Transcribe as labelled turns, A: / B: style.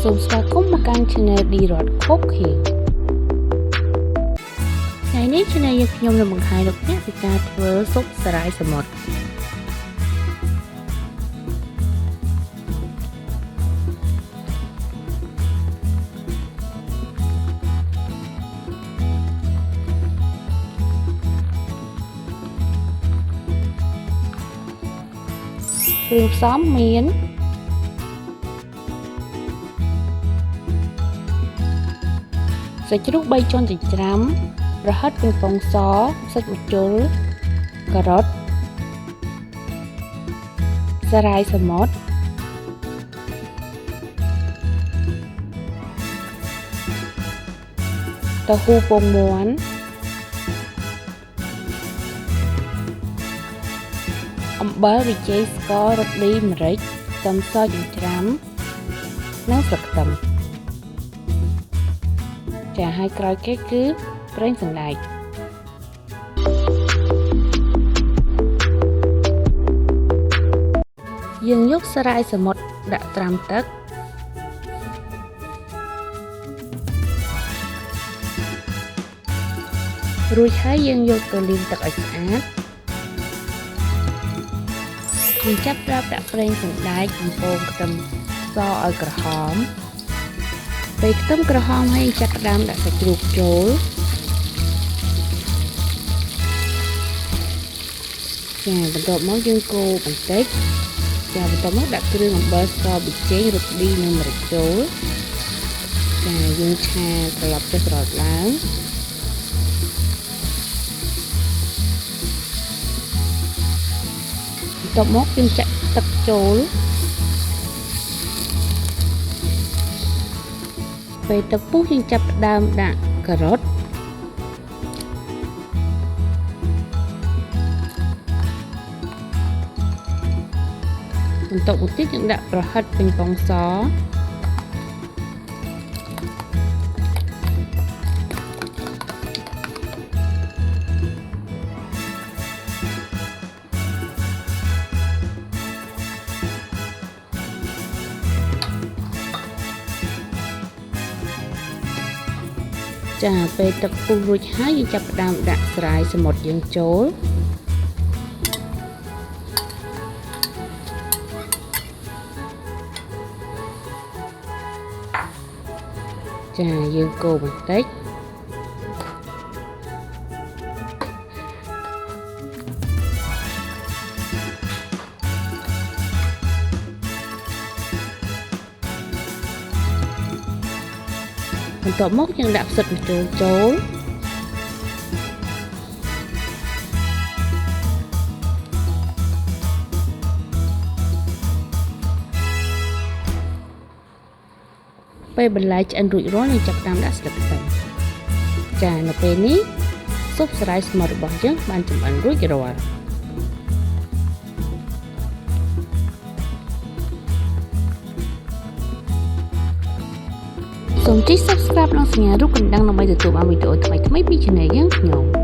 A: សូមស្វាគមន៍មកកាន់ Channel D-Rod Cooking ថ្ងៃនេះ Channel យើងខ្ញុំនឹងបង្ហាញលោកអ្នកពីការធ្វើស៊ុបសារាយសមុទ្រគ្រឿងផ្សំមានសាច់ជ្រូក3ជាន់ចិញ្ច្រាំប្រហិតពងពងសសាច់ម្ជុលការ៉ុតសារាយសមុទ្រតៅហ៊ូពងមាន់អំបិលប៊ីចេងស្កររ៉តឌីម្រេចខ្ទឹមសចិញ្ច្រាំនិងស្លឹកខ្ទឹមចាហើយក្រោយគេគឺប្រេងសណ្ដែកយើងយកសារាយសមុទ្រដាក់ត្រាំទឹករួចហើយយើងយកទៅលាងទឹកឲ្យស្អាតយើងចាប់ផ្ដើមដាក់ប្រេងសណ្ដែកកំពងខ្ទឹមសឲ្យក្រហមពេលខ្ទឹមក្រហមហើយចាប់ផ្ដើមដាក់សាច់ជ្រូកចូលចាបន្ទាប់មកយើងកូរបន្តិចចាបន្ទាប់មកដាក់គ្រឿងអំបិលស្ករប៊ីចេងរ៉តឌីនិងម្រេចចូលចាយើងឆាត្រឡប់ទៅស្រោចឡើងបន្ទាប់មកយើងចាក់ទឹកចូលពេលទឹកពុះយើងចាប់ផ្ដើមដាក់ការ៉ុតបន្ទាប់មកទៀតយើងដាក់ប្រហិតពេញពងសចាពេលទឹកពុះរួចហើយយើងចាប់ផ្ដើមដាក់សារាយសមុទ្រយើងចូលចាយើងកូរបន្តិចបន្ទាប់មកយើងដាក់ផ្សិតម្ជុលចូលពេលបន្លែឆ្អិនរួចរាល់យើងចាប់ផ្ដើមដាក់ស្លឹកខ្ទឹមចានៅពេលនេះស៊ុបសារាយសមុទ្ររបស់យើងបានចម្អិនរួចរាល់សូមចុច Subscribe និងសញ្ញារូបកណ្ដឹងដើម្បីទទួលបានវីដេអូថ្មីៗពី Channel យើងខ្ញុំ